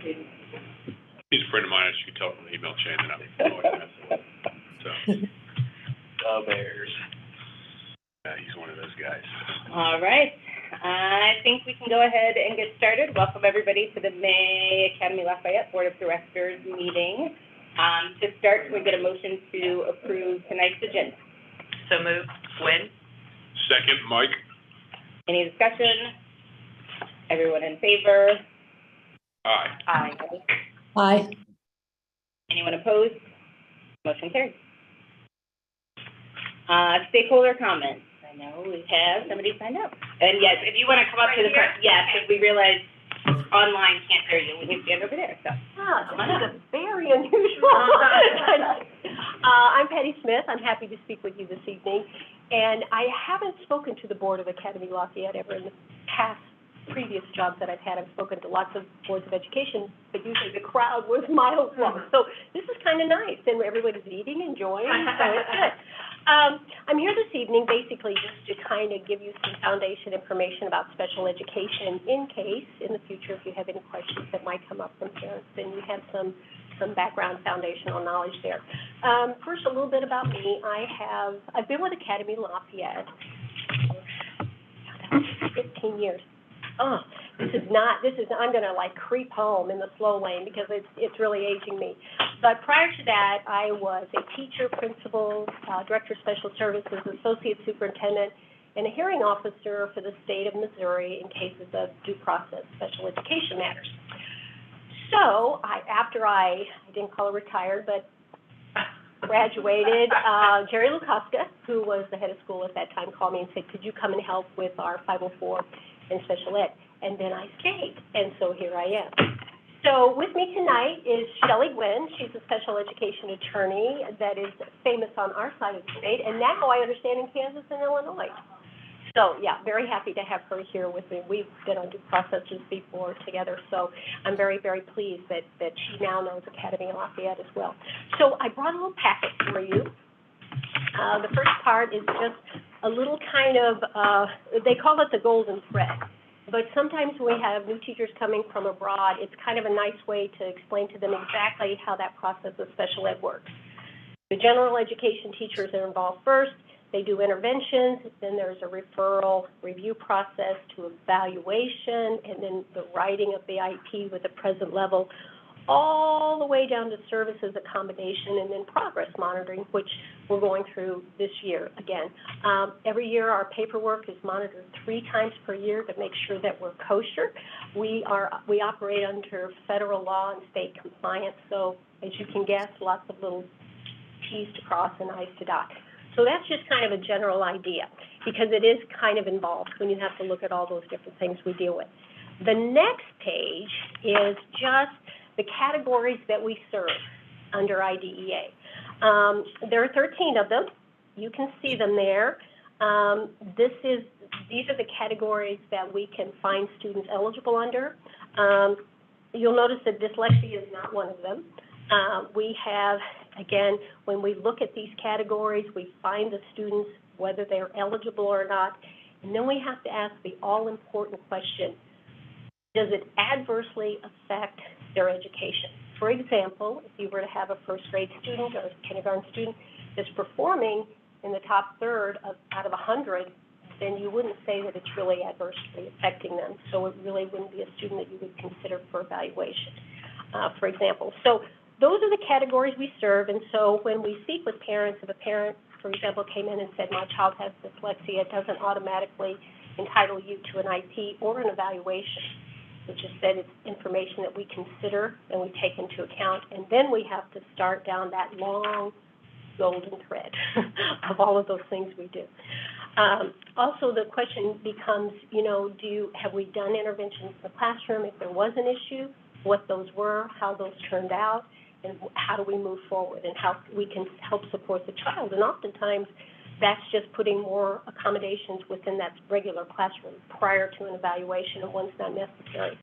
He's a friend of mine, as you can tell from the email chain that I'm always messing with. So. Bears. Yeah, he's one of those guys. All right. I think we can go ahead and get started. Welcome everybody to the May Académie Lafayette Board of Directors meeting. To start, can we get a motion to approve tonight's agenda? So moved. Gwen? Second, Mike. Any discussion? Everyone in favor? Aye. Aye. Aye. Anyone opposed? Motion carries. Stakeholder comments. I know we have somebody signed up. And yes, if you want to come up to the front, yes, because we realize online can't hear you. We can stand over there. So. This is very unusual. I'm Patty Smith. I'm happy to speak with you this evening. And I haven't spoken to the board of Académie Lafayette ever in the past previous jobs that I've had. I've spoken to lots of boards of education, but usually the crowd was miles long. So this is kind of nice, and everybody's eating, enjoying, so it's good. I'm here this evening basically just to kind of give you some foundation information about special education in case, in the future, if you have any questions that might come up from parents, then you have some background foundational knowledge there. First, a little bit about me. I've been with Académie Lafayette for 15 years. I'm going to like creep home in the slow lane because it's really aging me. But prior to that, I was a teacher, principal, director of special services, associate superintendent, and a hearing officer for the state of Missouri in cases of due process special education matters. So after I didn't call her retired, but graduated, Jerry Lukaska, who was the head of school at that time, called me and said, could you come and help with our 504 and special ed? And then I stayed, and so here I am. So with me tonight is Shelley Gwynn. She's a special education attorney that is famous on our side of the state, and now I understand in Kansas and Illinois. So yeah, very happy to have her here with me. We've been on due processes before together, so I'm very, very pleased that she now knows Académie Lafayette as well. So I brought a little packet for you. The first part is just a little kind of, they call it the golden thread. But sometimes when we have new teachers coming from abroad, it's kind of a nice way to explain to them exactly how that process of special ed works. The general education teachers are involved first. They do interventions, then there's a referral review process to evaluation, and then the writing of the IEP with the present level, all the way down to services accommodation and then progress monitoring, which we're going through this year again. Every year our paperwork is monitored 3 times per year to make sure that we're kosher. We operate under federal law and state compliance, so as you can guess, lots of little T's to cross and I's to dot. So that's just kind of a general idea because it is kind of involved when you have to look at all those different things we deal with. The next page is just the categories that we serve under IDEA. There are 13 of them. You can see them there. These are the categories that we can find students eligible under. You'll notice that dyslexia is not one of them. We have, again, when we look at these categories, we find the students, whether they're eligible or not, and then we have to ask the all-important question, does it adversely affect their education? For example, if you were to have a first grade student or a kindergarten student that's performing in the top third out of 100, then you wouldn't say that it's really adversely affecting them. So it really wouldn't be a student that you would consider for evaluation, for example. So those are the categories we serve, and so when we speak with parents, if a parent, for example, came in and said, my child has dyslexia, it doesn't automatically entitle you to an IP or an evaluation. It just said it's information that we consider and we take into account, and then we have to start down that long golden thread of all of those things we do. Also, the question becomes, have we done interventions in the classroom? If there was an issue, what those were, how those turned out, and how do we move forward, and how we can help support the child. And oftentimes, that's just putting more accommodations within that regular classroom prior to an evaluation, and one's not necessary.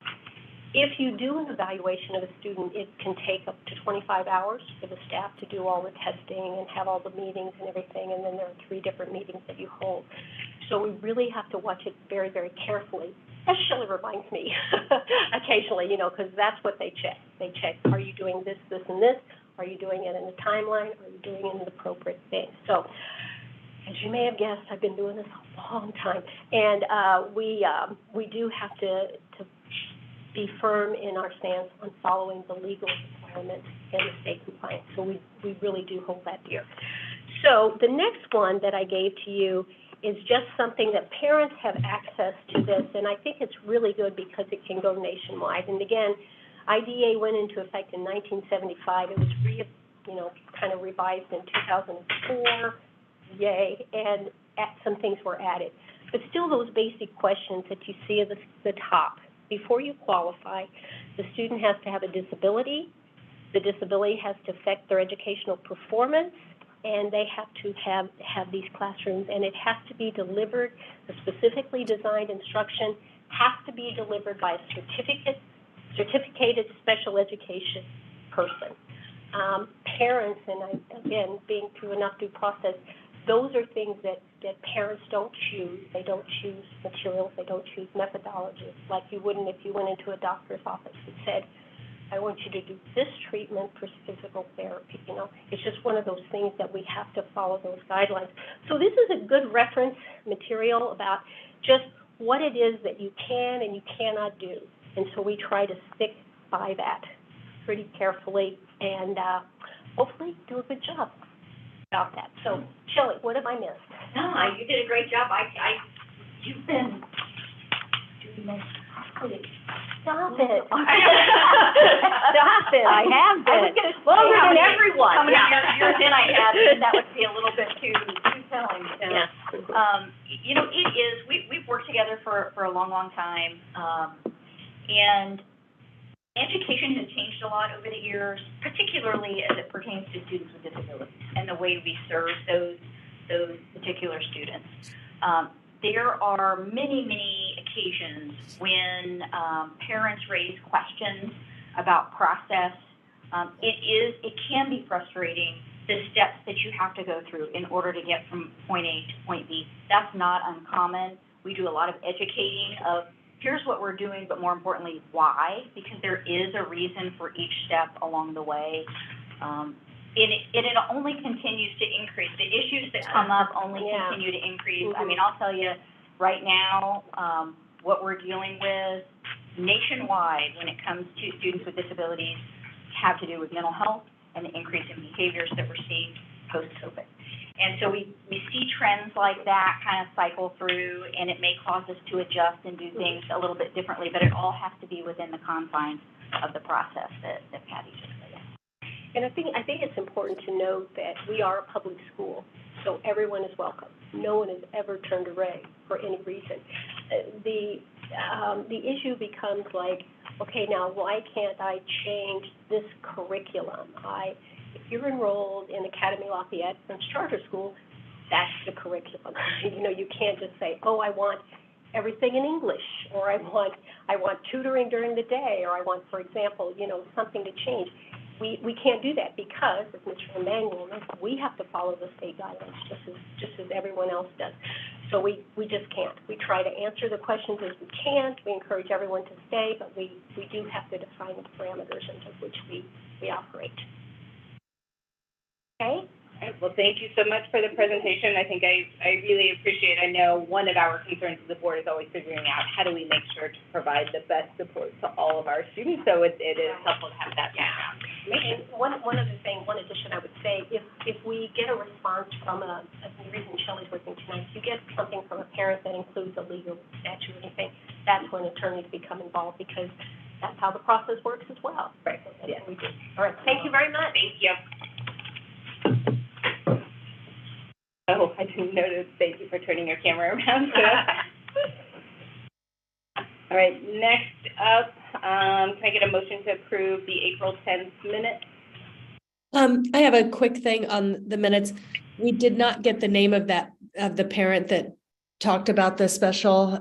If you do an evaluation of a student, it can take up to 25 hours for the staff to do all the testing and have all the meetings and everything, and then there are 3 different meetings that you hold. So we really have to watch it very, very carefully Shelley reminds me occasionally, because that's what they check. They check, are you doing this, this, and this? Are you doing it in a timeline? Are you doing it in the appropriate thing? So, as you may have guessed, I've been doing this a long time, and we do have to be firm in our stance on following the legal requirements and the state compliance. So we really do hold that dear. So the next one that I gave to you is just something that parents have access to this, and I think it's really good because it can go nationwide. And again, IDEA went into effect in 1975. It was kind of revised in 2004, yay, and some things were added. But still those basic questions that you see at the top. Before you qualify, the student has to have a disability. The disability has to affect their educational performance, and they have to have these classrooms, and it has to be delivered. The specifically designed instruction has to be delivered by a certificated special education person. Parents, and again, being through enough due process, those are things that parents don't choose. They don't choose materials. They don't choose methodologies, like you wouldn't if you went into a doctor's office and said, I want you to do this treatment for physical therapy. It's just one of those things that we have to follow those guidelines. So this is a good reference material about just what it is that you can and you cannot do. And so we try to stick by that pretty carefully and hopefully do a good job about that. So, Shelley, what have I missed? No, you did a great job. You've been doing this properly. Stop it. Stop it. I have been. I was going to longer than everyone. How many years in I had, and that would be a little bit too telling. So, Yeah. it is. We've worked together for a long, long time, and education has changed a lot over the years, particularly as it pertains to students with disabilities and the way we serve those particular students. There are many, many occasions when parents raise questions about process. It can be frustrating, the steps that you have to go through in order to get from point A to point B. That's not uncommon. We do a lot of educating of here's what we're doing, but more importantly, why, because there is a reason for each step along the way. It only continues to increase. The issues that come up only continue to increase. Mm-hmm. I mean, I'll tell you right now, what we're dealing with nationwide when it comes to students with disabilities have to do with mental health and the increase in behaviors that we're seeing post-COVID. And so we see trends like that kind of cycle through, and it may cause us to adjust and do things a little bit differently, but it all has to be within the confines of the process that Patty just laid out. And I think it's important to note that we are a public school, so everyone is welcome. No one is ever turned away for any reason. The issue becomes like, okay, now why can't I change this curriculum? If you're enrolled in Académie Lafayette French Charter School, that's the curriculum. You can't just say, oh, I want everything in English, or I want tutoring during the day, or I want, for example, something to change. We can't do that because, as Mr. Emanuel knows, we have to follow the state guidelines just as everyone else does. So we just can't. We try to answer the questions as we can. We encourage everyone to stay, but we do have to define the parameters into which we operate. Okay? All right, well, thank you so much for the presentation. I think I really appreciate it. I know one of our concerns of the board is always figuring out how do we make sure to provide the best support to all of our students, so it is helpful to have that background. And one other thing, one addition I would say, if we get a response from the reason Shelley's working tonight, if you get something from a parent that includes a legal statute or anything, that's when attorneys become involved, because that's how the process works as well. Right. So that's what we do. All right, thank you very much. Thank you. Oh, I didn't notice. Thank you for turning your camera around. All right, next up, can I get a motion to approve the April 10th minutes? I have a quick thing on the minutes. We did not get the name of the parent that talked about the special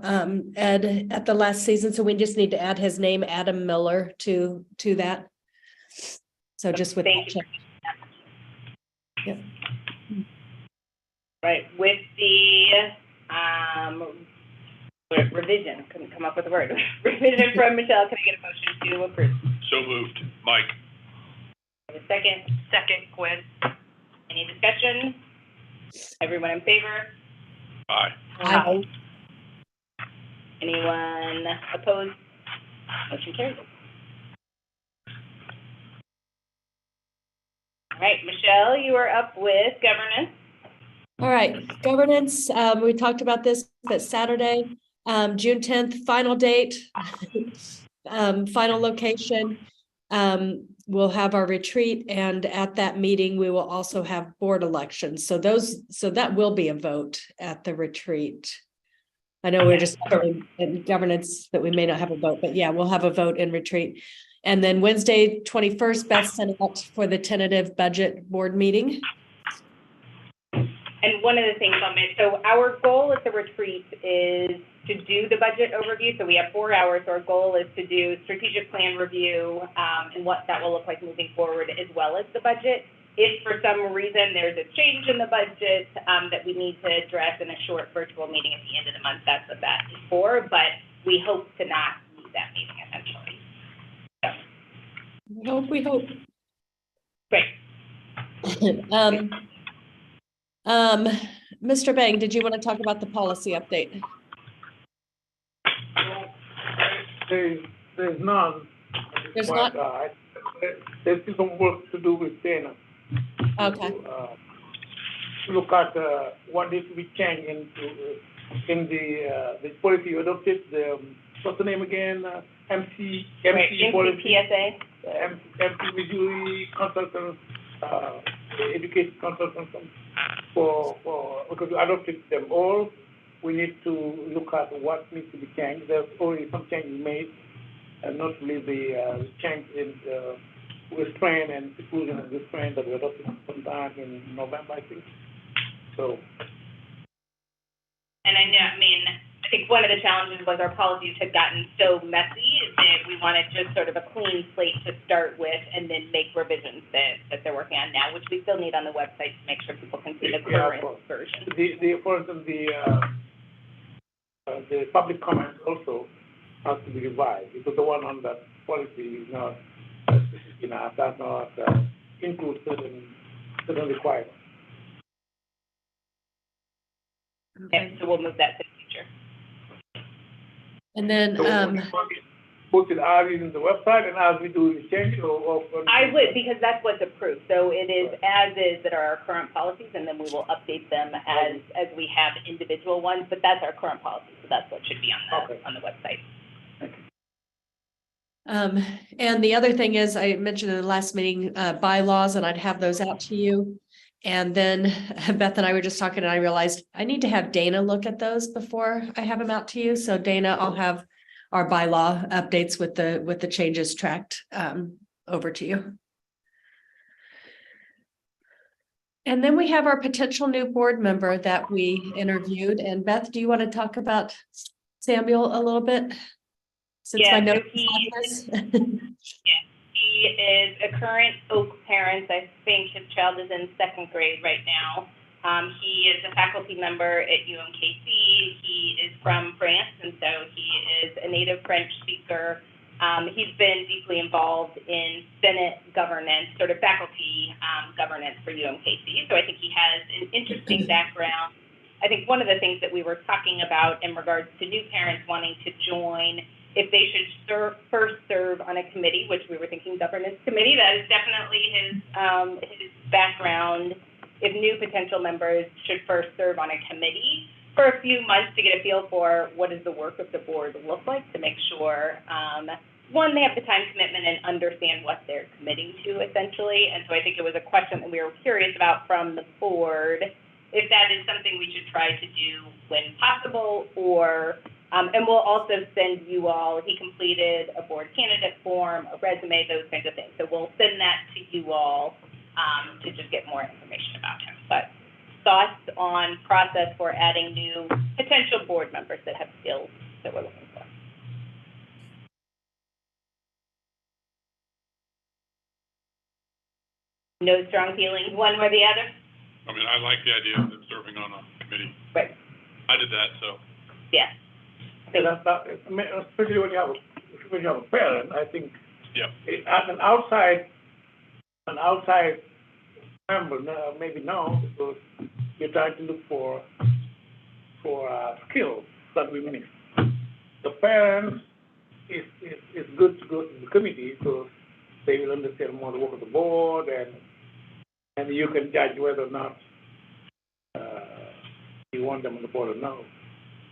ed at the last season, so we just need to add his name, Adam Miller, to that. So just with Thank you. Yep. Right, with the revision, couldn't come up with a word. Revision from Michelle, can I get a motion to approve? So moved. Mike? A second, Second, Gwen. any discussion? Everyone in favor? Aye. Aye. Anyone opposed? Motion carries. All right, Michelle, you are up with governance. All right, governance, we talked about this, but Saturday, June 10th, final date, final location. We'll have our retreat, and at that meeting, we will also have board elections. So that will be a vote at the retreat. I know we're just in governance that we may not have a vote, but yeah, we'll have a vote in retreat. And then Wednesday, 21st, Beth sent out for the tentative budget board meeting. And one of the things I'll mention, so our goal at the retreat is to do the budget overview. So we have 4 hours. So our goal is to do strategic plan review and what that will look like moving forward, as well as the budget. If for some reason there's a change in the budget that we need to address in a short virtual meeting at the end of the month, that's what that is for. But we hope to not need that meeting essentially. So. We hope. Great. Mr. Bang, did you want to talk about the policy update? There's none. There's not? There's still some work to do with Dana. Okay. To look at what needs to be changed in the policy you adopted. What's the name again? MC policy. MCPSA. MC Missouri consultants, education consultants because we adopted them all. We need to look at what needs to be changed. There's already some changes made, and not really the change in restraint and seclusion and restraint that we adopted sometime in November, I think. So. And I think one of the challenges was our policies had gotten so messy that we wanted just sort of a clean slate to start with and then make revisions that they're working on now, which we still need on the website to make sure people can see the current version. For instance, the public comments also has to be revised because the one on that policy is not, does not include certain requirements. Okay, so we'll move that to the future. And then, So put it as in the website and as we do the change or I would, because that's what's approved. So it is as is that are our current policies, and then we will update them as we have individual ones, but that's our current policy, so that's what should be on the website. and the other thing is, I mentioned in the last meeting, bylaws, and I'd have those out to you. And then Beth and I were just talking, and I realized I need to have Dana look at those before I have them out to you. So Dana, I'll have our bylaw updates with the changes tracked over to you. And then we have our potential new board member that we interviewed. And Beth, do you want to talk about Samuel a little bit? Since Yeah, my so notes on this. He is a current Oak parent. I think his child is in 2nd grade right now. He is a faculty member at UMKC. He is from France, and so he is a native French speaker. He's been deeply involved in Senate governance, sort of faculty governance for UMKC. So I think he has an interesting background. I think one of the things that we were talking about in regards to new parents wanting to join, if they should first serve on a committee, which we were thinking governance committee, that is definitely his background. If new potential members should first serve on a committee for a few months to get a feel for what does the work of the board look like, to make sure, one, they have the time commitment and understand what they're committing to, essentially. And so I think it was a question that we were curious about from the board, if that is something we should try to do when possible, or and we'll also send you all, he completed a board candidate form, a resume, those kinds of things. So we'll send that to you all to just get more information about him. But thoughts on process for adding new potential board members that have skills that we're looking for? No strong feelings one or the other? I mean, I like the idea of them serving on a committee. Right. I did that, so. Yeah. Yeah, I mean, especially when you have a parent, I think. Yep. As an outside member, no, maybe no, because you're trying to look for skills that we miss. The parents is good to go to the committee because they will understand more the work of the board and you can judge whether or not you want them on the board or no.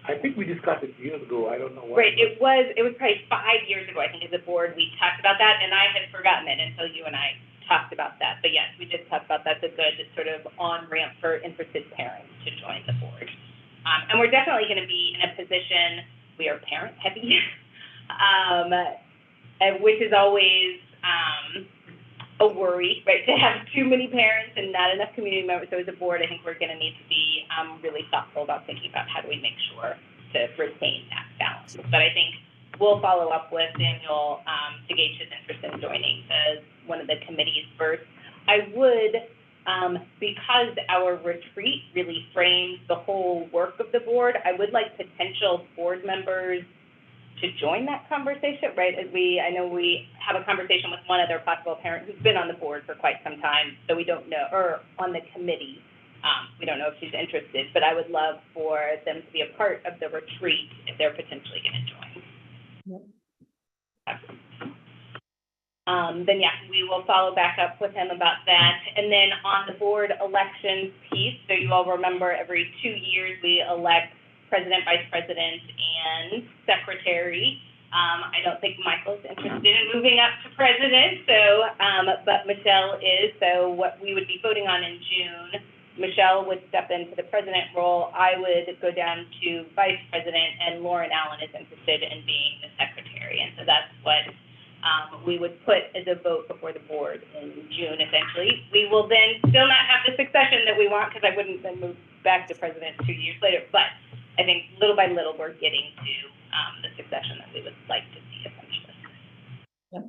I think we discussed it years ago. I don't know why. Right, it was probably 5 years ago, I think, as a board, we talked about that, and I had forgotten it until you and I talked about that. But yes, we did talk about that's a good sort of on-ramp for interested parents to join the board. And we're definitely going to be in a position, we are parent-heavy, which is always a worry, right, to have too many parents and not enough community members. So as a board, I think we're going to need to be really thoughtful about thinking about how do we make sure to retain that balance. But I think we'll follow up with Daniel to gauge his interest in joining one of the committees first. I would, because our retreat really frames the whole work of the board, I would like potential board members to join that conversation, right? I know we have a conversation with one other possible parent who's been on the board for quite some time, so we don't know, or on the committee. We don't know if she's interested, but I would love for them to be a part of the retreat if they're potentially going to join. Yep. Then, yeah, we will follow back up with him about that. And then on the board elections piece, so you all remember every 2 years we elect president, vice president, and secretary. I don't think Michael's interested in moving up to president, so, but Michelle is. So what we would be voting on in June, Michelle would step into the president role. I would go down to vice president, and Lauren Allen is interested in being the secretary. And so that's what we would put as a vote before the board in June, essentially. We will then still not have the succession that we want, because I wouldn't then move back to president 2 years later. But I think little by little we're getting to the succession that we would like to see essentially. Yep.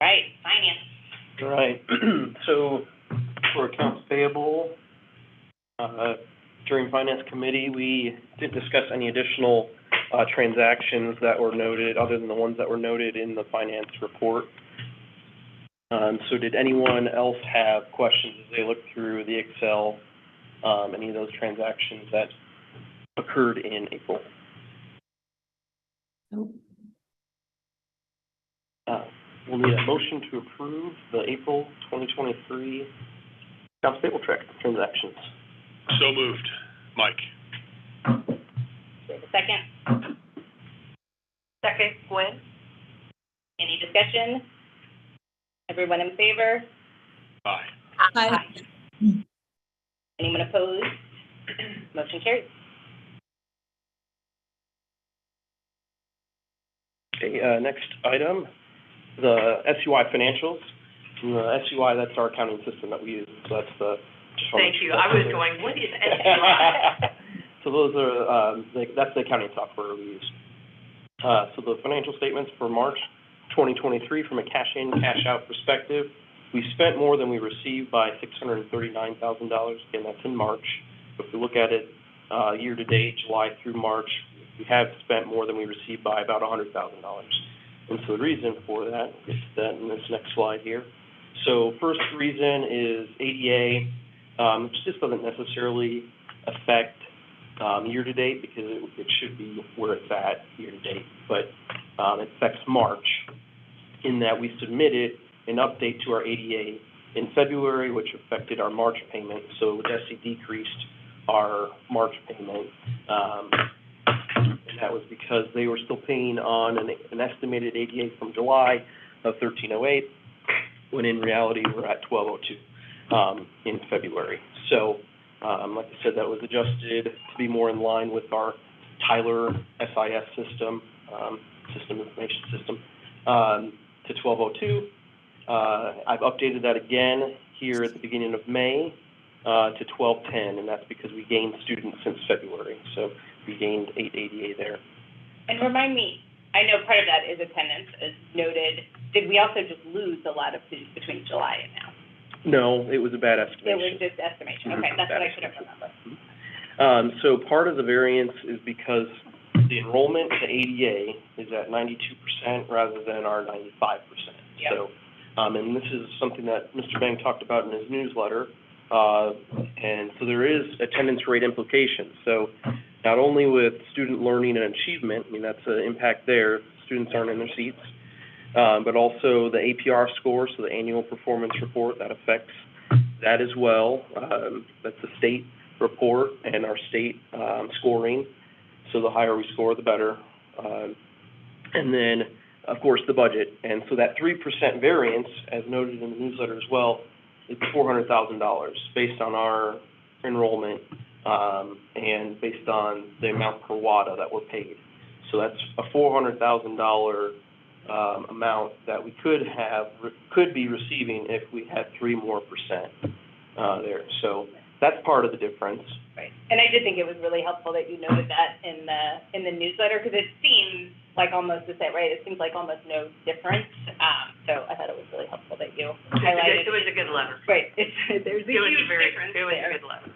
Right, finance. All right. So for accounts payable, during finance committee, we didn't discuss any additional transactions that were noted other than the ones that were noted in the finance report. So did anyone else have questions as they looked through the Excel, any of those transactions that occurred in April? Nope. We'll need a motion to approve the April 2023 accounts payable transactions. So moved. Mike? Do we have a second? Second, Gwen? Any discussion? Everyone in favor? Aye. Aye. Anyone opposed? Motion carries. Okay, next item, the SUI financials. And the SUI, that's our accounting system that we use. So that's the. Thank you. I was going, what is SUI? So those are, that's the accounting software we use. So the financial statements for March 2023, from a cash in, cash out perspective, we spent more than we received by $639,000. Again, that's in March. If we look at it year to date, July through March, we have spent more than we received by about $100,000. And so the reason for that is that in this next slide here. So first reason is ADA, which just doesn't necessarily affect year to date, because it should be where it's at year to date, but it affects March in that we submitted an update to our ADA in February, which affected our March payment. So DESI decreased our March payment, and that was because they were still paying on an estimated ADA from July of $1,308, when in reality we're at $1,202 in February. So like I said, that was adjusted to be more in line with our Tyler SIS system, system information system, to $1,202. I've updated that again here at the beginning of May to $1,210, and that's because we gained students since February. So we gained 8 ADA there. And remind me, I know part of that is attendance, as noted. Did we also just lose a lot of students between July and now? No, it was a bad estimation. It was just estimation. Okay, that's what I couldn't remember. So part of the variance is because the enrollment to ADA is at 92% rather than our 95%. Yep. So, and this is something that Mr. Bang talked about in his newsletter. And so there is attendance rate implications. So not only with student learning and achievement, I mean, that's an impact there, students aren't in their seats, but also the APR score, so the annual performance report, that affects that as well. That's the state report and our state scoring. So the higher we score, the better. And then, of course, the budget. And so that 3% variance, as noted in the newsletter as well, is $400,000 based on our enrollment and based on the amount per WADA that we're paid. So that's a $400,000 amount that we could be receiving if we had 3% more there. So that's part of the difference. Right. And I did think it was really helpful that you noted that in the newsletter, because it seems like almost the same, right? It seems like almost no difference. So I thought it was really helpful that you highlighted. It was a good letter. Right. There's a huge difference It was there. a good letter.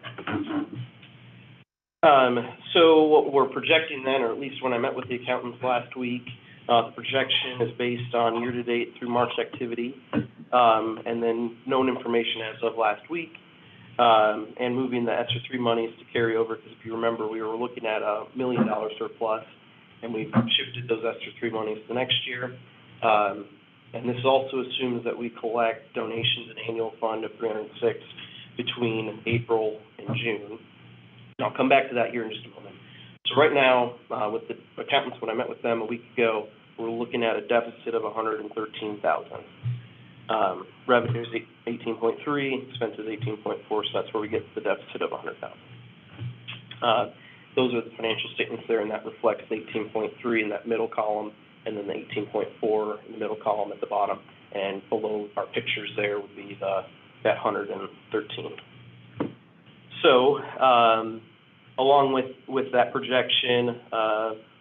So what we're projecting then, or at least when I met with the accountants last week, the projection is based on year-to-date through March activity, and then known information as of last week, and moving the ESSER 3 monies to carry over, because if you remember, we were looking at a $1 million surplus, and we've shifted those ESSER 3 monies to next year. And this also assumes that we collect donations in annual fund of $306 between April and June. And I'll come back to that here in just a moment. So right now, with the accountants, when I met with them a week ago, we're looking at a deficit of $113,000. Revenue is 18.3, expenses 18.4, so that's where we get the deficit of 100,000. Those are the financial statements there, and that reflects the 18.3 in that middle column, and then the 18.4 in the middle column at the bottom. And below our pictures there would be that 113. So, along with that projection,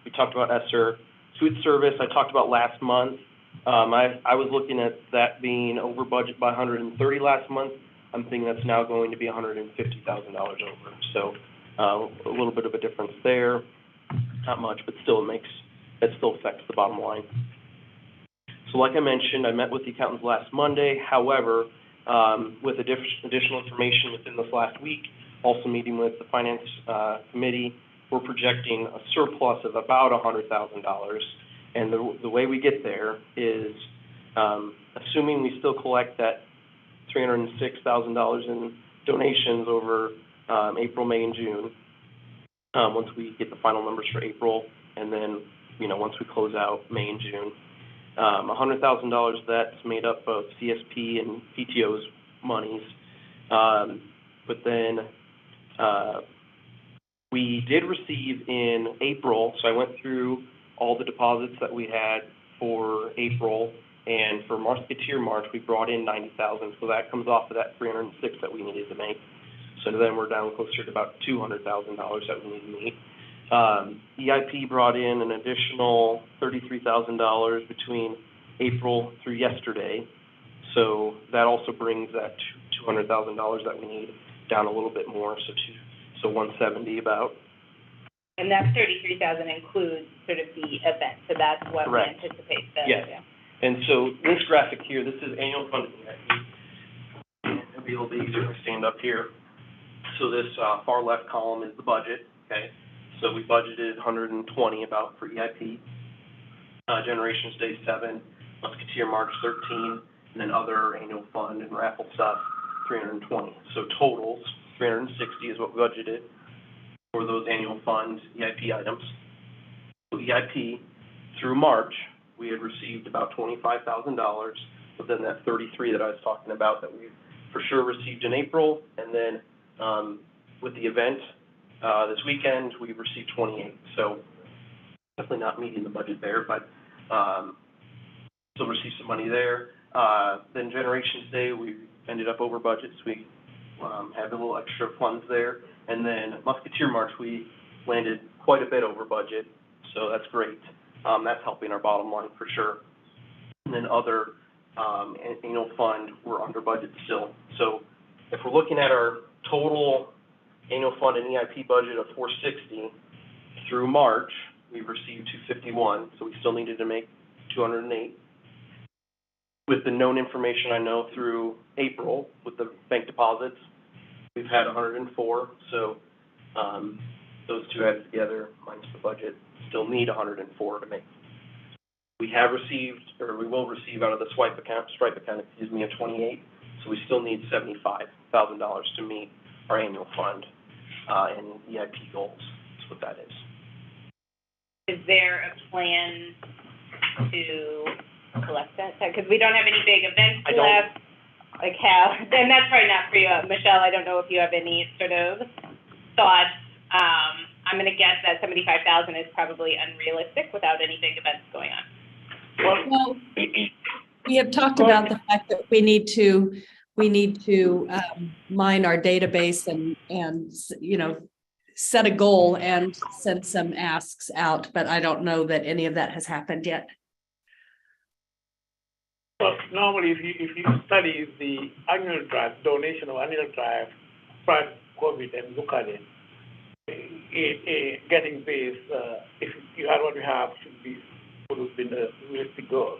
we talked about ESSER. Food service, I talked about last month. I was looking at that being over budget by 130 last month. I'm thinking that's now going to be $150,000 over. So a little bit of a difference there. Not much, but still it still affects the bottom line. So like I mentioned, I met with the accountants last Monday. However, with additional information within this last week, also meeting with the finance committee, we're projecting a surplus of about $100,000. And the way we get there is, assuming we still collect that $306,000 in donations over April, May, and June, once we get the final numbers for April, and then, once we close out May and June. $100,000, that's made up of CSP and PTO's monies. But then we did receive in April, so I went through all the deposits that we had for April, and for Musketeer March, we brought in $90,000, so that comes off of that $306 that we needed to make. So then we're down closer to about $200,000 that we need to meet. EIP brought in an additional $33,000 between April through yesterday, so that also brings that $200,000 that we need down a little bit more, so 170 about. And that 33,000 includes sort of the event, so that's what Correct. we anticipate. Yes. Yeah. And so this graphic here, this is annual funding. It'll be a little bit easier to stand up here. So this far left column is the budget, okay? So we budgeted 120 about for EIP, Generations Day 7, Musketeer March 13, and then other annual fund and raffle stuff, 320. So totals, 360 is what we budgeted for those annual fund EIP items. So EIP, through March, we had received about $25,000, but then that 33 that I was talking about that we for sure received in April, and then with the event this weekend, we received 28. So definitely not meeting the budget there, but still received some money there. Then Generations Day, we ended up over budget, so we had a little extra funds there. And then Musketeer March, we landed quite a bit over budget, so that's great. That's helping our bottom line for sure. And then other annual fund, we're under budget still. So if we're looking at our total annual fund and EIP budget of $460. Through March, we've received $251, so we still needed to make $208. With the known information I know through April with the bank deposits, we've had $104. So those two added together minus the budget still need $104 to make. We have received, or we will receive out of the Stripe account, a 28. So we still need $75,000 to meet our annual fund and EIP goals. That's what that is. Is there a plan to collect that? Because we don't have any big events left. Like how, and that's probably not for you, Michelle. I don't know if you have any sort of thoughts. I'm going to guess that $75,000 is probably unrealistic without any big events going on. Well, we have talked about the fact that we need to mine our database and set a goal and send some asks out, but I don't know that any of that has happened yet. Well, normally, if you study the annual drive, donation or annual drive, prior to COVID, and look at it, getting base, if you had what you have, would have been a realistic goal.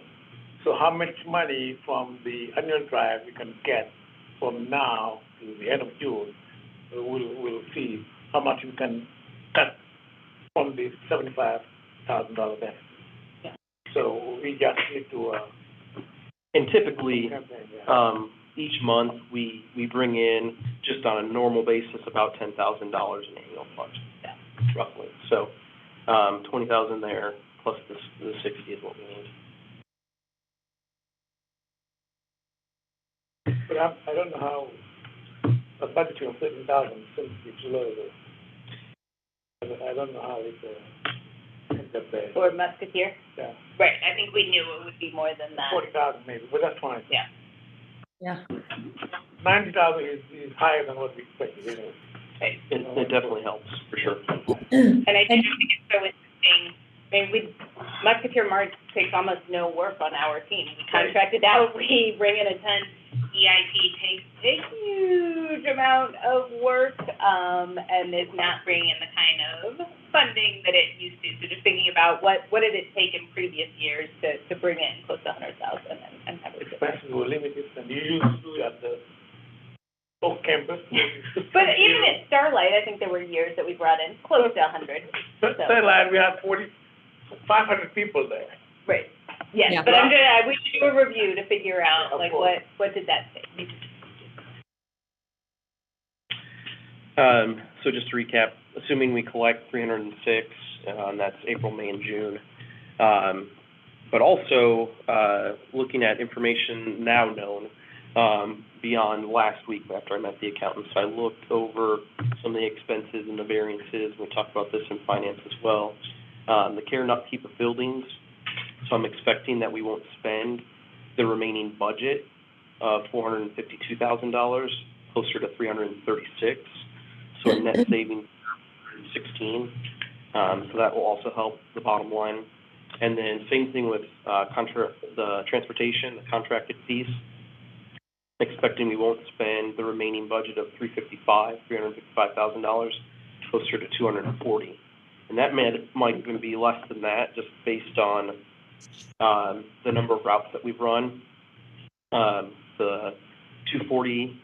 So how much money from the annual drive we can get from now to the end of June, we'll see how much we can cut from the $75,000 deficit. Yeah. So we just need to. And typically, each month we bring in just on a normal basis about $10,000 in annual funds, roughly. So $20,000 there plus the 60 is what we need. But I don't know how a budget of $30,000 seems to be too low. I don't know how it ends up there. For Musketeer? Yeah. Right, I think we knew it would be more than that. 40,000 maybe, but that's fine. Yeah. Yeah. 90,000 is higher than what we expected anyway. Right. It definitely helps, for sure. And I do think it's so interesting. I mean, Musketeer Mart takes almost no work on our team. We contracted out, we bring in a ton. EIP takes a huge amount of work, and is not bringing in the kind of funding that it used to. So just thinking about what did it take in previous years to bring in close to $100,000 and have it. Expenses were limited, and you used to do it at the Oak campus. But even at Starlight, I think there were years that we brought in close to 100. Starlight, we had 500 people there. Right. Yes, Yeah. but we should do a review to figure out, like, what did that take? So just to recap, assuming we collect 306, and that's April, May, and June, but also looking at information now known beyond last week after I met the accountants. I looked over some of the expenses and the variances, and we talked about this in finance as well. The care and upkeep of buildings, so I'm expecting that we won't spend the remaining budget of $452,000, closer to $336, so a net savings of $16. So that will also help the bottom line. And then same thing with the transportation, the contracted piece. Expecting we won't spend the remaining budget of $355,000, closer to $240. And that might even be less than that, just based on the number of routes that we've run. The $240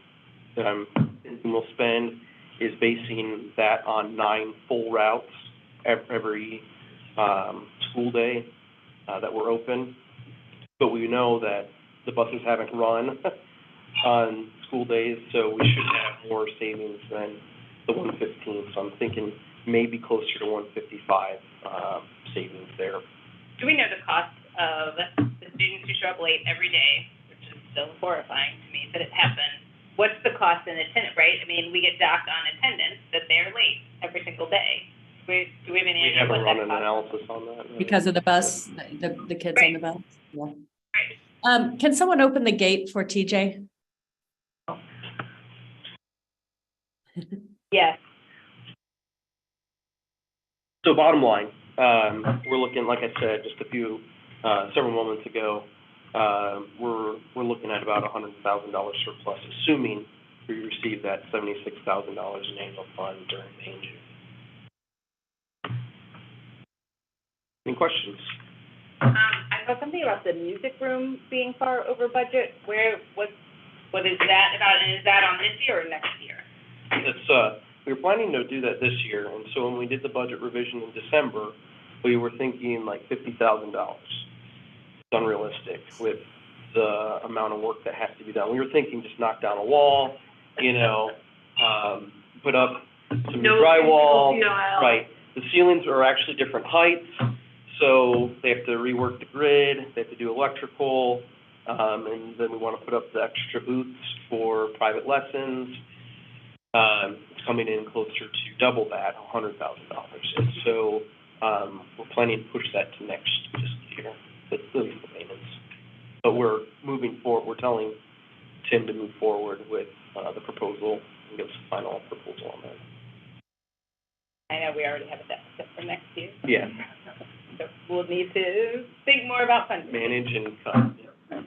that I'm thinking we'll spend is basing that on 9 full routes every school day that we're open. But we know that the buses haven't run on school days, so we should have more savings than the 115. So I'm thinking maybe closer to 155 savings there. Do we know the cost of the students who show up late every day, which is still horrifying to me that it happens? What's the cost in attendance, right? I mean, we get docked on attendance that they're late every single day. Do we have any idea what that costs? We haven't run an analysis on that. No. Because of the bus, the kids on the bus. Yeah. Can someone open the gate for TJ? Yes. So bottom line, we're looking, like I said, just several moments ago, we're looking at about $100,000 surplus, assuming we received that $76,000 in annual fund during May and June. Any questions? I saw something about the music room being far over budget. What is that about, and is that on this year or next year? It's, we were planning to do that this year, and so when we did the budget revision in December, we were thinking like $50,000. It's unrealistic with the amount of work that has to be done. We were thinking just knock down a wall, you know, put up some new drywall. Right. The ceilings are actually different heights, so they have to rework the grid, they have to do electrical, and then we want to put up the extra booths for private lessons. It's coming in closer to double that, $100,000. And so we're planning to push that to next fiscal year. That's the maintenance. But we're moving forward. We're telling Tim to move forward with the proposal and give us a final proposal on that. I know we already have a deficit for next year. Yeah. So we'll need to think more about funding. Manage and cut. Yeah.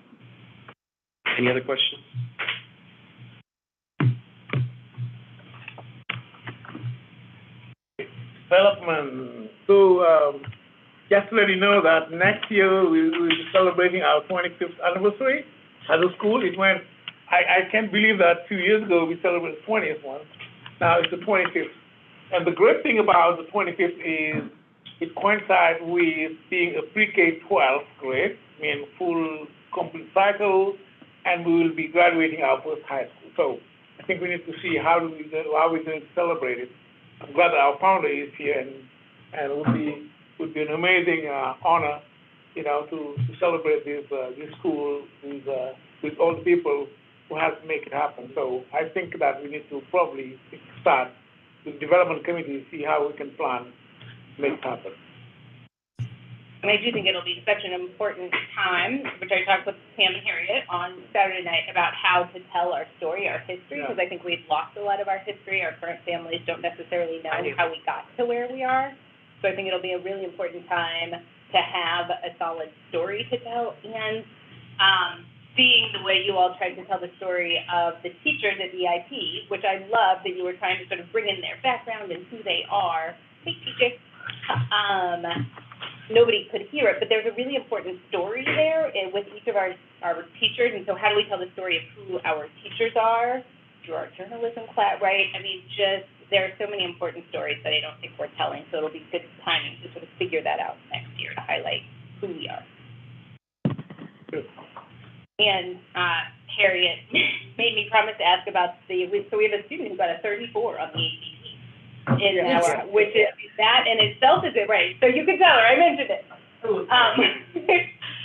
Any other questions? Development. So, just to let you know that next year we'll be celebrating our 25th anniversary as a school. I can't believe that 2 years ago we celebrated the 20th one. Now it's the 25th. And the great thing about the 25th is it coincides with being a pre-K-12 grade, I mean full complete cycle, and we will be graduating our first high school. So I think we need to see how we're going to celebrate it. I'm glad that our founder is here, and it would be an amazing honor, you know, to celebrate this school with all the people who have to make it happen. So I think that we need to probably start with development committee, see how we can plan to make it happen. And I do think it'll be such an important time, which I talked with Pam and Harriet on Saturday night, about how to tell our story, our history, because I think we've lost a lot of our history. Our current families don't necessarily know how we got to where we are. So I think it'll be a really important time to have a solid story to tell, and seeing the way you all tried to tell the story of the teachers at EIP, which I love that you were trying to sort of bring in their background and who they are. Hey, TJ. Nobody could hear it, but there's a really important story there with each of our teachers, and so how do we tell the story of who our teachers are through our journalism class, right? I mean, just there are so many important stories that I don't think we're telling, so it'll be good timing to sort of figure that out next year to highlight who we are. Good. And Harriet made me promise to ask about so we have a student who got a 34 on the ACT. Which is, that in itself is it, right? So you can tell her, I mentioned it.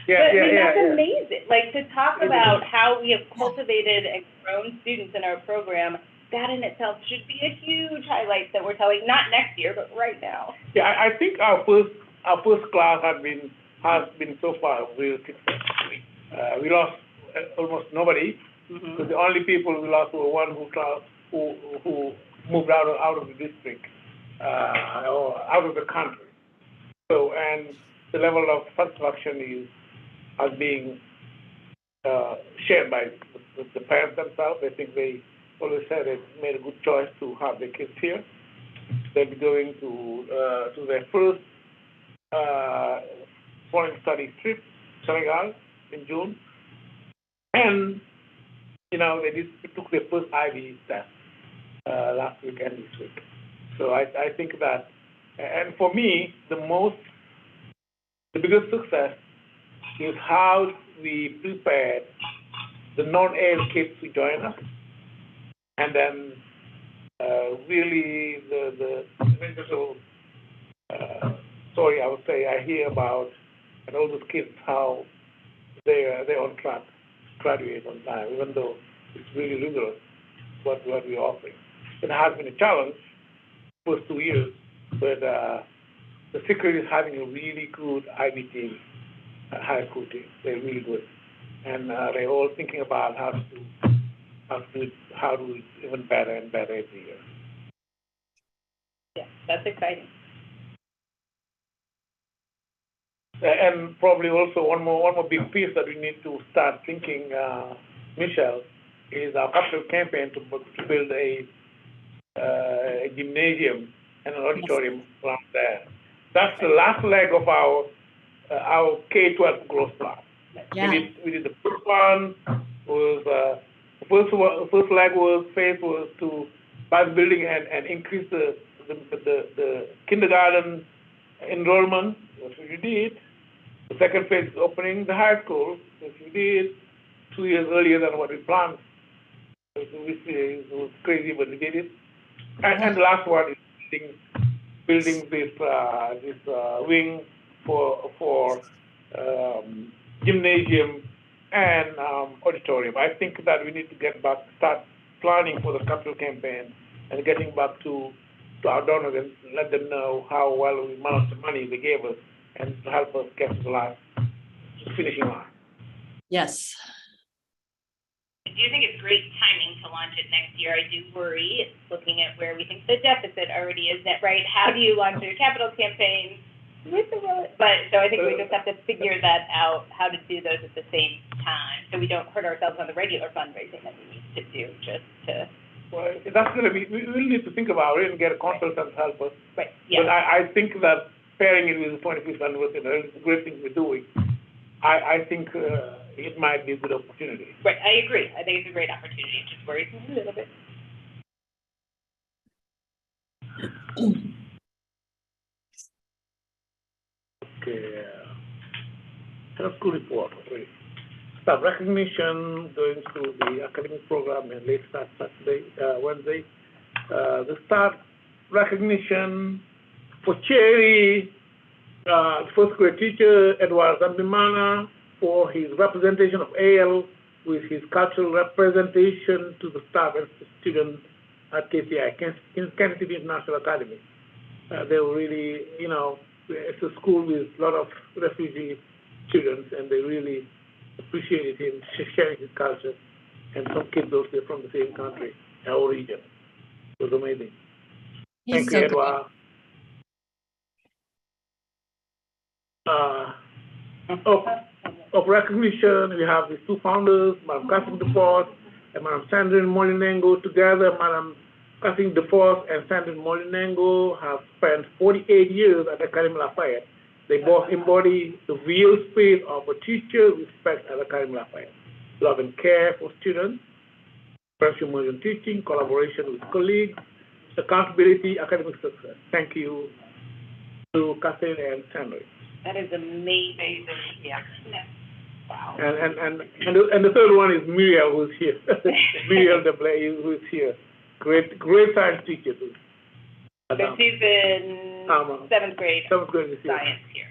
That's amazing. Like, to talk about how we have cultivated and grown students in our program, that in itself should be a huge highlight that we're telling, not next year, but right now. Yeah, I think our first class has been so far real successful. We lost almost nobody. Mm-hmm. So the only people we lost were one who moved out of the district or out of the country. So, and the level of satisfaction is being shared by the parents themselves. I think they always said they made a good choice to have their kids here. They'll be going to their first foreign study trip, Senegal, in June. And, you know, they took their first IB test last week and this week. So I think that, and for me, the biggest success is how we prepared the non-AL kids to join us, and then really the mental story I would say I hear about, and all those kids, how they're on track to graduate on time, even though it's really rigorous what we're offering. It has been a challenge for 2 years, but the secret is having a really good IB team, high school team. They're really good, and they're all thinking about how to do it even better and better every year. Yeah, that's exciting. And probably also one more big piece that we need to start thinking, Michelle, is our capital campaign to build a gymnasium and an auditorium around there. That's the last leg of our K-12 growth plan. Yeah. We did the first one was the first leg phase was to buy the building and increase the kindergarten enrollment, which we did. The second phase is opening the high school, which we did 2 years earlier than what we planned. It was crazy, but we did it. And the last one is building this wing for gymnasium and auditorium. I think that we need to start planning for the capital campaign and getting back to our donors and let them know how well we managed the money they gave us and to help us get to the finishing line. Yes. I do think it's great timing to launch it next year. I do worry, looking at where we think the deficit already is, that right? How do you launch your capital campaign with the but so I think we just have to figure that out, how to do those at the same time, so we don't hurt ourselves on the regular fundraising that we need to do just to. Well, that's going to be, we will need to think about it and get a consultant to help us. Right. Yeah. But I think that pairing it with the 25th anniversary is a great thing we're doing. I think it might be a good opportunity. Right, I agree. I think it's a great opportunity. It just worries me a little bit. Okay. Head of school report. Okay. Staff recognition going through the academic program and late start Saturday, Wednesday. The staff recognition for Cherry, first grade teacher Edward Zambimana, for his representation of AL with his cultural representation to the staff and students at KCI, Kansas City International Academy. They were really, it's a school with a lot of refugee students, and they really appreciated him sharing his culture, and some kids also from the same country, our region. It was amazing. Thank you, Edward. Of recognition, we have the two founders, Madam Catherine DeForce and Madam Sandrine Molinengo. Together, Madam Catherine DeForce and Sandrine Molinengo have spent 48 years at Académie Lafayette. They both embody the real spirit of a teacher, respect at Académie Lafayette. Love and care for students, professional immersion teaching, collaboration with colleagues, accountability, academic success. Thank you to Catherine and Sandrine. That is amazing. Yeah. Wow. And the third one is Muriel, who's here. Muriel DeBlay, who's here. Great science teacher too. So she's in seventh grade this year. Science here.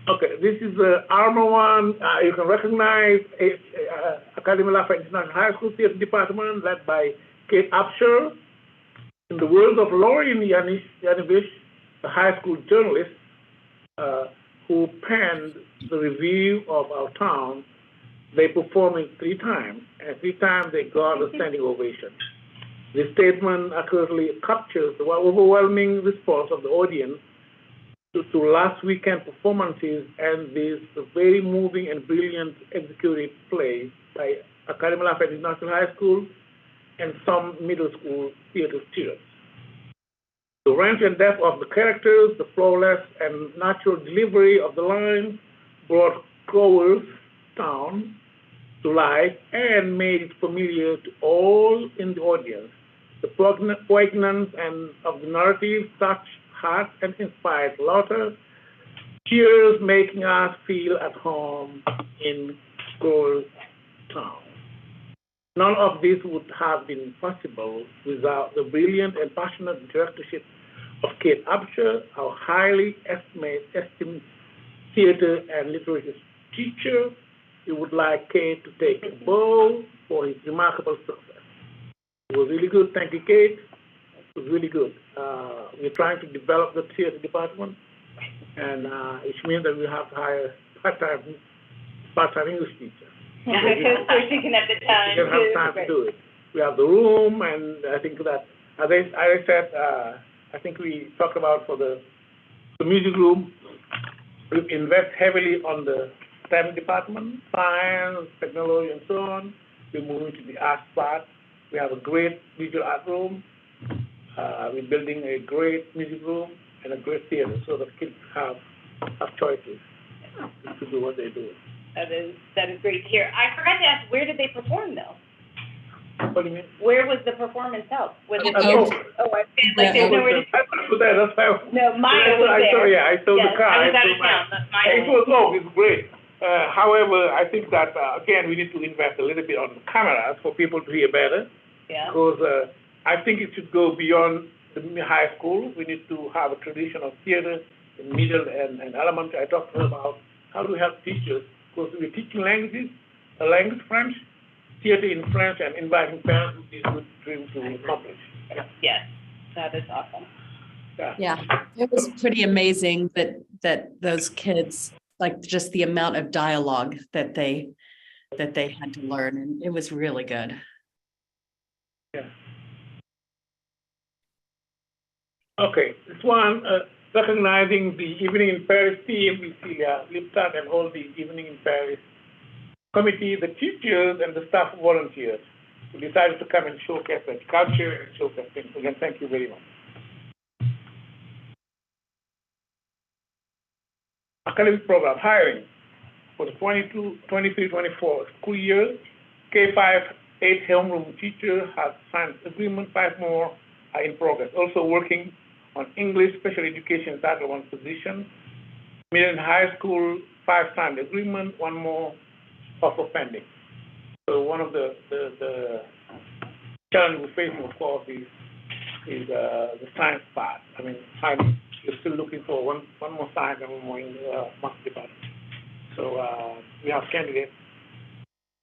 Okay, this is the ARMOUR one. You can recognize Académie Lafayette International High School Theater Department, led by Kate Upshur. In the words of Lauren Yanivish, the high school journalist, who penned the review of our town, they performed it 3 times, and 3 times they got a standing ovation. This statement accurately captures the overwhelming response of the audience to last weekend performances and this very moving and brilliant executed play by Académie Lafayette International High School and some middle school theater students. The range and depth of the characters, the flawless and natural delivery of the lines brought Crowell's town to life and made it familiar to all in the audience. The poignance and of the narrative touched hearts and inspired laughter, cheers making us feel at home in Crowell's town. None of this would have been possible without the brilliant and passionate directorship of Kate Upshur, our highly esteemed theater and literature teacher. We would like Kate to take a bow for his remarkable success. It was really good. Thank you, Kate. It was really good. We're trying to develop the theater department, and which means that we have to hire part-time English teacher. So she can have the time. We can have time to do it. We have the room, and I think that, as I said, I think we talked about for the music room, we invest heavily on the STEM department, science, technology, and so on. We're moving to the art spot. We have a great visual art room. We're building a great music room and a great theater so that kids have choices to do what they do. That is great to hear. I forgot to ask, where did they perform though? What do you mean? Where was the performance held? Was it? Oh, I feel like there's nowhere to. I was there, that's why. No, Maya was there. I saw the Yes, car. I was out saw of town, but Maya It was it's great. However, I think that, again, we need to invest a little bit on cameras for people to hear better. Yeah. Because I think it should go beyond the high school. We need to have a tradition of theater in middle and elementary. I talked to her about how to help teachers, because we're teaching language French, theater in French, and inviting parents would be a good dream to accomplish. Yes, that is awesome. Yeah, it was pretty amazing that those kids, like just the amount of dialogue that they had to learn, and it was really good. Yeah. Okay, this one, recognizing the Evening in Paris team, we see Liptat and all the Evening in Paris committee, the teachers and the staff volunteers who decided to come and showcase their culture and showcase things. Again, thank you very much. Academic program hiring for the 23-24 school year. K-5, 8 homeroom teacher has signed agreement, 5 more are in progress. Also working on English special education Title I position. Middle and high school, 5 signed agreement, 1 more offer pending. So one of the challenges we're facing, of course, is the science part. I mean, finding, we're still looking for one more science and 1 more in math department. So we have candidates,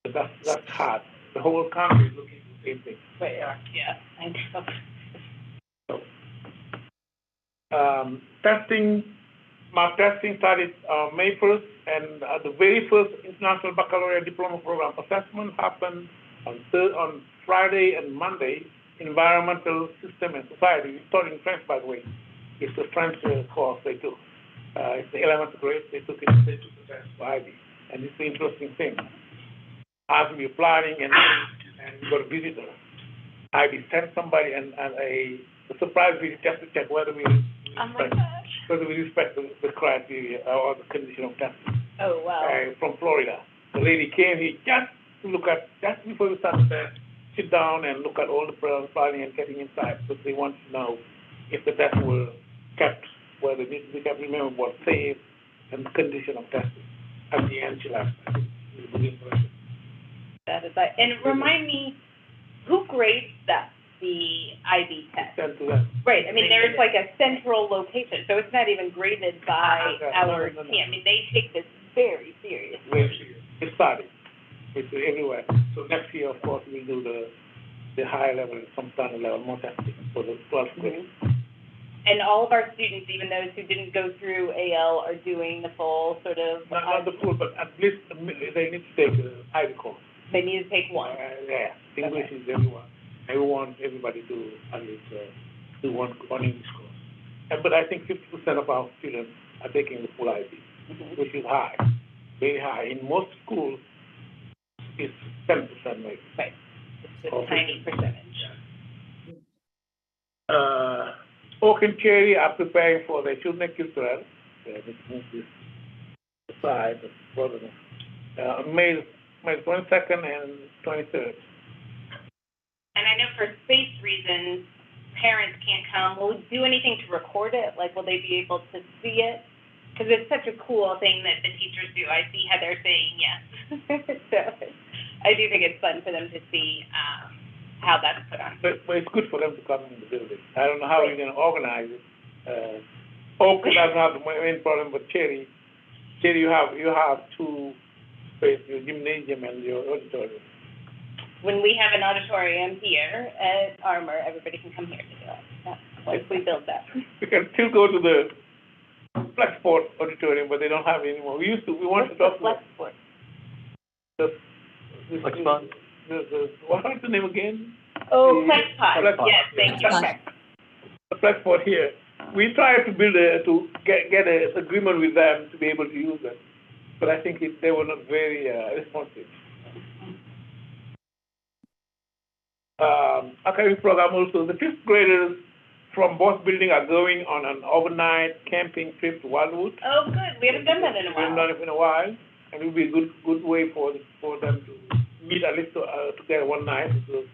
but that's hard. The whole country is looking for the same thing. But yeah, I know. So, math testing started May 1st, and the very first International Baccalaureate Diploma Program assessment happened on Friday and Monday. Environmental System and Society. We taught in French, by the way. It's a French course they took. It's the 11th grade. They took the test for IB, and it's an interesting thing. As we were planning and we got a visitor, IB sent somebody and a surprise visit just to check whether we respect the criteria or the condition of testing. Oh, wow. From Florida. The lady came here just before we started the test, sit down and look at all the planning and getting inside, because they want to know if the tests were kept, whether they kept, remember what safe and the condition of testing. At the end, she left. That is right. And remind me, who grades the IB test? Sent to them. Right, I mean, there's like a central location, so it's not even graded by our No. team. I mean, they take this very seriously. Very serious. It started. It's everywhere. So next year, of course, we'll do the higher level, some standard level, more testing for the 12th grade. And all of our students, even those who didn't go through AL, are doing the full sort of. Not the full, but at least they need to take the IB course. They need to take one. Yeah, English is everyone. I want everybody to at least do one English course. But I think 50% of our students are taking the full IB, which is high, very high. In most schools, it's 10% maybe. Right. It's a tiny percentage. Oak and Cherry are preparing for the Children Cultural. Let's move this aside. May 22nd and 23rd. And I know for space reasons, parents can't come. Will we do anything to record it? Like, will they be able to see it? Because it's such a cool thing that the teachers do. I see Heather saying yes. So I do think it's fun for them to see how that's put on. But it's good for them to come in the building. I don't know how we're going to organize it. Oak doesn't have the main problem, but Cherry, you have 2 spaces, your gymnasium and your auditorium. When we have an auditorium here at ARMOUR, everybody can come here to do it. Yeah, once we build that. We can still go to the Flexport auditorium, but they don't have it anymore. We want to talk to Flexport? Flexpod? What's the name again? Oh, Flexpod. Flexpod. Yes, thank you. The Flexport here. We tried to build to get an agreement with them to be able to use it, but I think they were not very responsive. academic program also. The fifth graders from both buildings are going on an overnight camping trip to Wildwood. Oh, good, we haven't done that in a We haven't while. done it in a while, and it will be a good way for them to meet at least together one night, because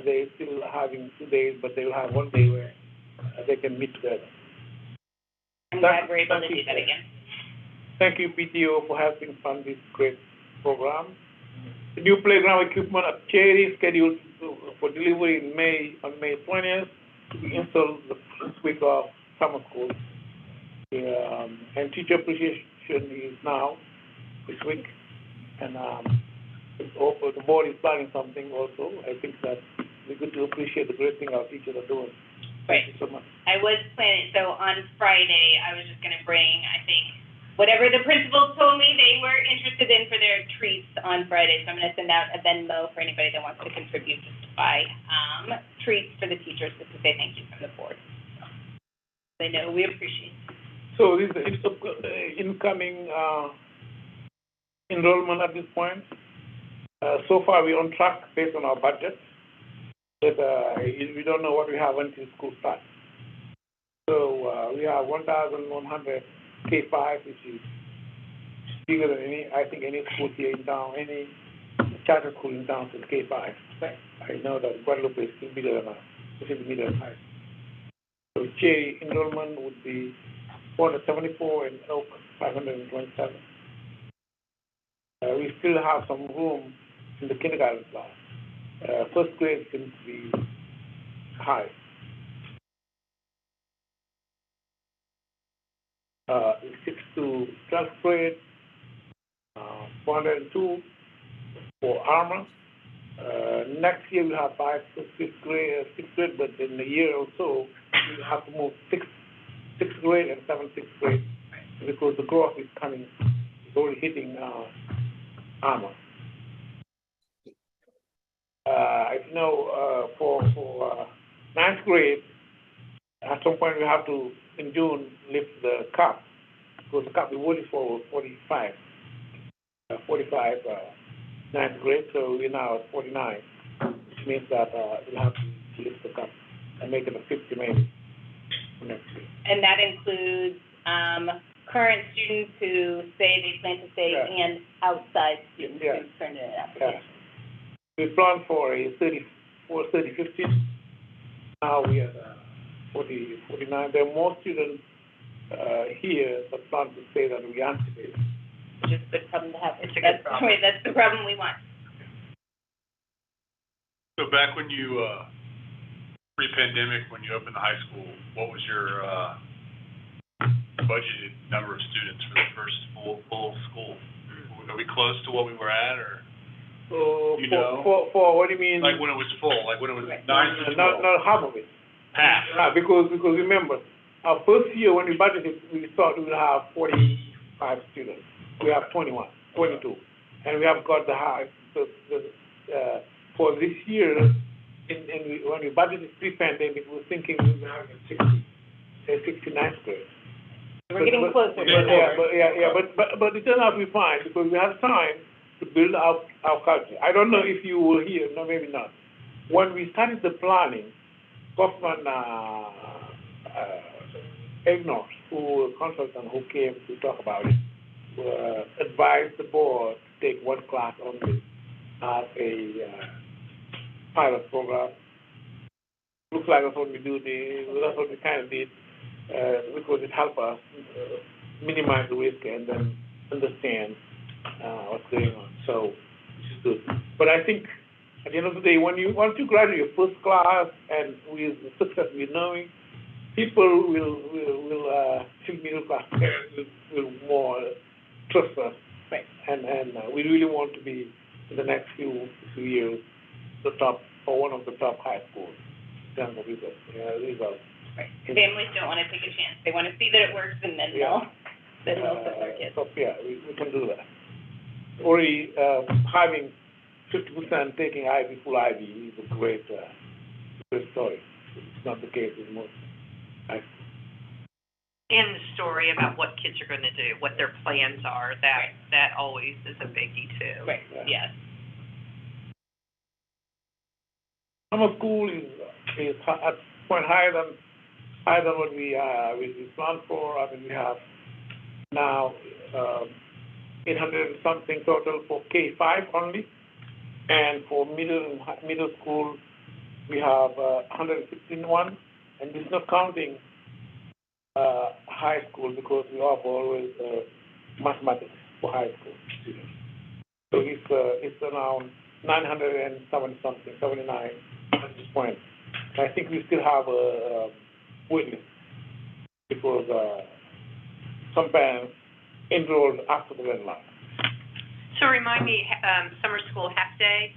they're still having 2 days, but they will have 1 day where they can meet together. I'm glad we're able to do that again. Thank you, PTO, for helping fund this great program. The new playground equipment at Cherry scheduled for delivery on May 20th to be installed the first week of summer school. And teacher appreciation is now this week, and the board is planning something also. I think that we good to appreciate the great thing our teachers are doing. Thank you so much. I was planning, so on Friday, I was just gonna bring, I think, whatever the principals told me they were interested in for their treats on Friday. So I'm gonna send out a Venmo for anybody that wants to contribute just to buy, treats for the teachers, just to say thank you from the board. They know we appreciate it. So this is incoming enrollment at this point. So far, we're on track based on our budget, but we don't know what we have until school starts. So we have 1,100 K5, which is bigger than any school here in town, any charter school in town is K5. Right. I know that Guadalupe is still bigger than us, it's still bigger than us. So Cherry enrollment would be 474 and Oak 527. We still have some room in the kindergarten class. First grade seems to be high. 6th to 12th grade, 402 for ARMOUR. Next year we'll have 5th to 6th grade, but in a year or so, we'll have to move 6th grade and 7th, 6th grade, because the growth is coming, it's already hitting ARMOUR. I know for 9th grade, at some point we have to, in June, lift the cap, because the cap we voted for was 45, 9th grade, so we're now at 49, which means that we'll have to lift the cap and make it a 50 maybe for next year. And that includes, current students who say they plan to stay and outside students who turn in an application. We planned for a 30, 50. Now we are 40, 49. There are more students here that plan to say that we anticipate. Which is a good problem to have. It's a good problem. Right, that's the problem we want. So back when you, pre-pandemic, when you opened the high school, what was your, budgeted number of students for the first full school? Are we close to what we were at, or? You know? For what do you mean? Like when it was full, like when it was 9 to 12? Not half of it. Half. Because remember, our first year when we budgeted, we thought we would have 45 students. We have 22, and we have got the high. So for this year, when we budgeted pre-pandemic, we were thinking we would have 69th grade. We're getting closer. But it turned out to be fine, because we have time to build our culture. I don't know if you will hear, no, maybe not. When we started the planning, Kaufman Egnor, who consultant who came to talk about it, advised the board to take one class only as a pilot program. Looks like that's what we do. That's what we kind of did, because it helped us minimize the risk and then understand what's going on. So this is good. But I think at the end of the day, once you graduate your first class and with the success we're knowing, people will middle class parents will more trust us. Right. And we really want to be in the next few years the top or one of the top high schools. Results. Right. Families don't want to take a chance. They want to see that it works, and then they'll send their kids. So we can do that. Already having 50% taking Ivy, full Ivy is a great story. It's not the case with most high schools. And the story about what kids are going to do, what their plans are, that always is a biggie too. Right, yes. summer school is at point higher than what we planned for. I mean, we have now 800 and something total for K-5 only, and for middle school we have 161, and this is not counting high school because we offer always mathematics for high school students. So it's around 970 something, 79 at this point. I think we still have a witness because some parents enrolled after the deadline. So remind me, summer school half day?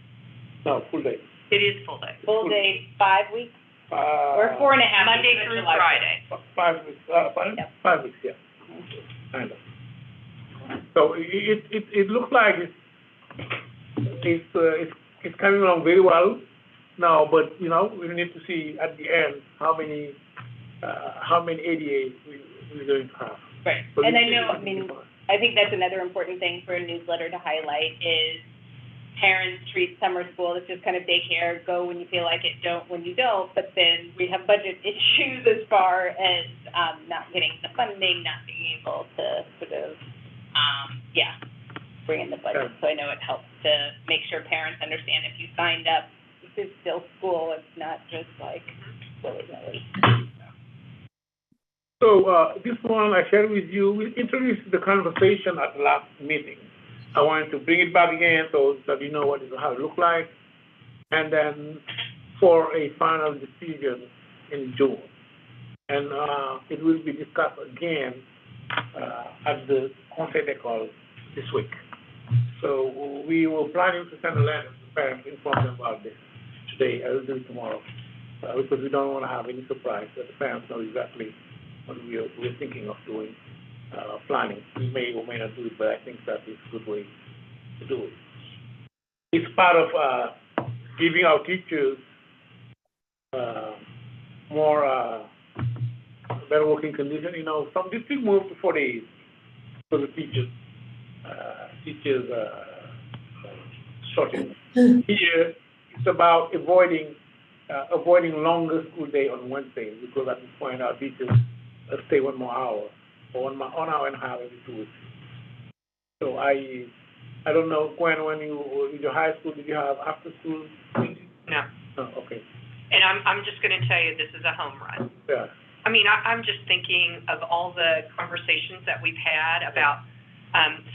No, full day. It is full day. Full day, 5 weeks, or 4.5 weeks. Monday through Friday. 5 weeks, Yep. 5 weeks, yeah. Kind of. So it looks like it's coming along very well now, but you know we need to see at the end how many ADAs we're going to have. Right, So and this I know, is- I mean, I think that's another important thing for a newsletter to highlight is parents treat summer school as just kind of daycare, go when you feel like it, don't when you don't, but then we have budget issues as far as not getting the funding, not being able to sort of, bring in the budget. So I know it helps to make sure parents understand if you signed up, this is still school, it's not just like willy-nilly. So this one I shared with you, we introduced the conversation at the last meeting. I wanted to bring it back again so that you know how it looks like, and then for a final decision in June. And it will be discussed again at the Conseil d'école this week. So we were planning to send a letter to parents, inform them about this today. I will do it tomorrow because we don't want to have any surprise that the parents know exactly what we're thinking of doing, planning. We may or may not do it, but I think that is a good way to do it. It's part of giving our teachers more better working conditions. You know, some districts move to 4 days for the teachers. Shortage. Here, it's about avoiding longer school day on Wednesday because at this point our teachers stay 1 more hour or 1 hour and a half every 2 weeks. So I don't know, Gwen, when you in your high school, did you have after school? No. No, okay. And I'm just going to tell you, this is a home run. Yeah. I mean, I'm just thinking of all the conversations that we've had about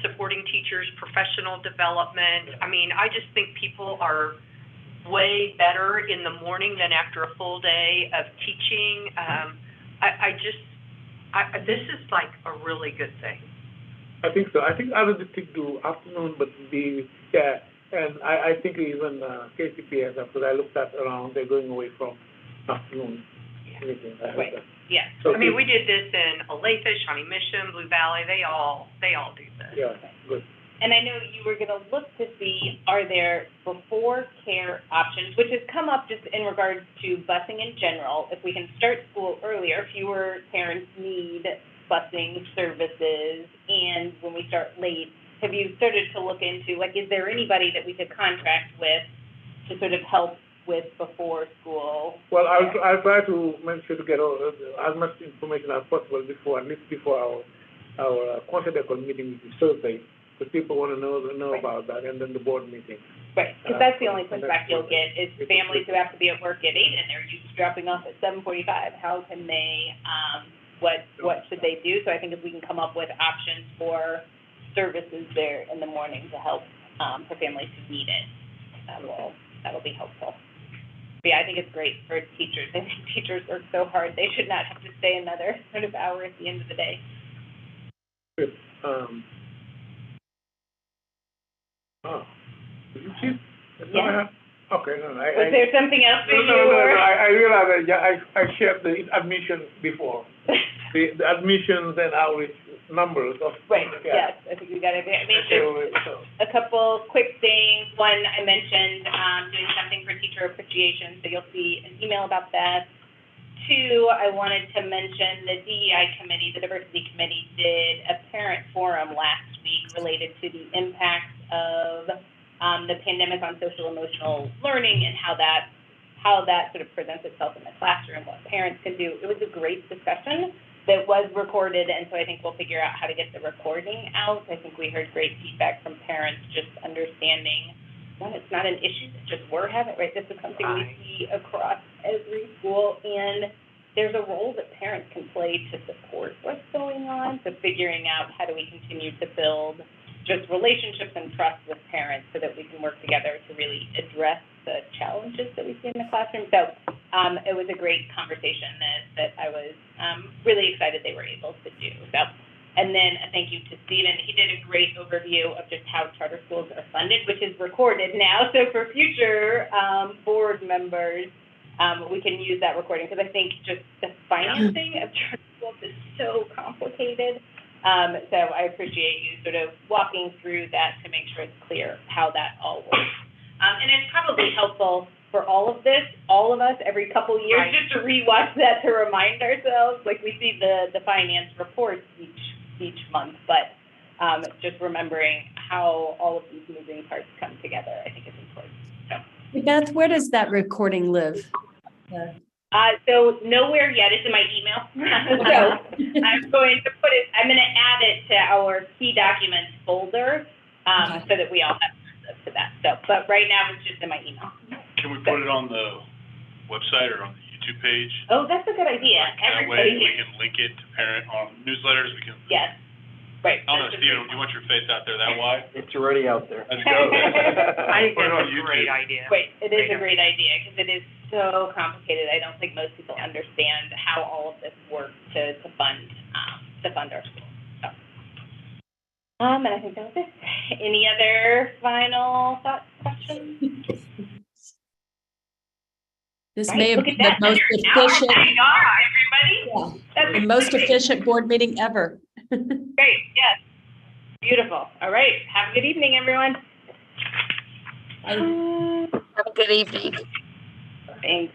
supporting teachers, professional development. I mean, I just think people are way better in the morning than after a full day of teaching. This is like a really good thing. I think so. I think other districts do afternoon, but and I think even KCPS, because I looked at around, they're going away from afternoon meetings. I heard Right. that. Yeah. So I mean, we did this in Olathe, Shawnee Mission, Blue Valley. They all do this. Yeah, good. And I know you were gonna look to see, are there before care options, which has come up just in regards to busing in general. If we can start school earlier, fewer parents need busing services, and when we start late, have you started to look into, like, is there anybody that we could contract with to sort of help with before school? Well, I'll try to make sure to get as much information as possible before, at least before our Conseil d'école meeting, which is Thursday, because people want to know Right. about that, and then the board meeting. Right, because that's the only pushback you'll get, is families who have to be at work at 8 and they're used to dropping off at 7:45. How can they, what should they do? So I think if we can come up with options for services there in the morning to help, for families who need it, that'll be helpful. But yeah, I think it's great for teachers. I think teachers work so hard, they should not have to stay another sort of hour at the end of the day. Good. Did you see? That's all I Yeah. have? Okay, no, Was there something else that you No, were? I realized that I shared the admissions before. The admissions and outreach numbers of. Right, Yeah. yes, I think we got it. I mean, just So, a couple quick things. One, I mentioned, doing something for teacher appreciation, so you'll see an email about that. Two, I wanted to mention the DEI committee, the diversity committee, did a parent forum last week related to the impacts of the pandemic on social emotional learning and how how that sort of presents itself in the classroom, what parents can do. It was a great discussion that was recorded, and so I think we'll figure out how to get the recording out. I think we heard great feedback from parents, just understanding, one, it's not an issue that just we're having, right? This is something we see across every school, and there's a role that parents can play to support what's going on. So figuring out how do we continue to build just relationships and trust with parents so that we can work together to really address the challenges that we see in the classroom. So it was a great conversation that I was really excited they were able to do. So, and then a thank you to Stephen. He did a great overview of just how charter schools are funded, which is recorded now. So for future board members, we can use that recording, because I think just the financing of charter schools is so complicated. So I appreciate you sort of walking through that to make sure it's clear how that all works. And it's probably helpful for all of us, every couple years, just to rewatch that to remind ourselves. Like, we see the finance reports each month, but just remembering how all of these moving parts come together, I think is important. So, Beth, where does that recording live? So nowhere yet. It's in my email. So I'm going to add it to our key documents folder, so that we all have access to that. So, but right now it's just in my email. Can we put it on the website or on the YouTube page? Oh, that's a good idea. That way we can link it to parent on newsletters. We can. Yes. Right. I don't know, Stephen, do you want your face out there that wide? It's already out there. Let's go. I think Put it on that's a YouTube. great idea. Wait, it is a great idea, because it is so complicated. I don't think most people understand how all of this works to fund our schools. So, and I think that was it. Any other final thoughts, questions? This Right, may have look been at the most efficient, everybody. That's the most great. efficient board meeting ever. Great, yes. Beautiful. All right. Have a good evening, everyone. I Have a good evening. Thanks.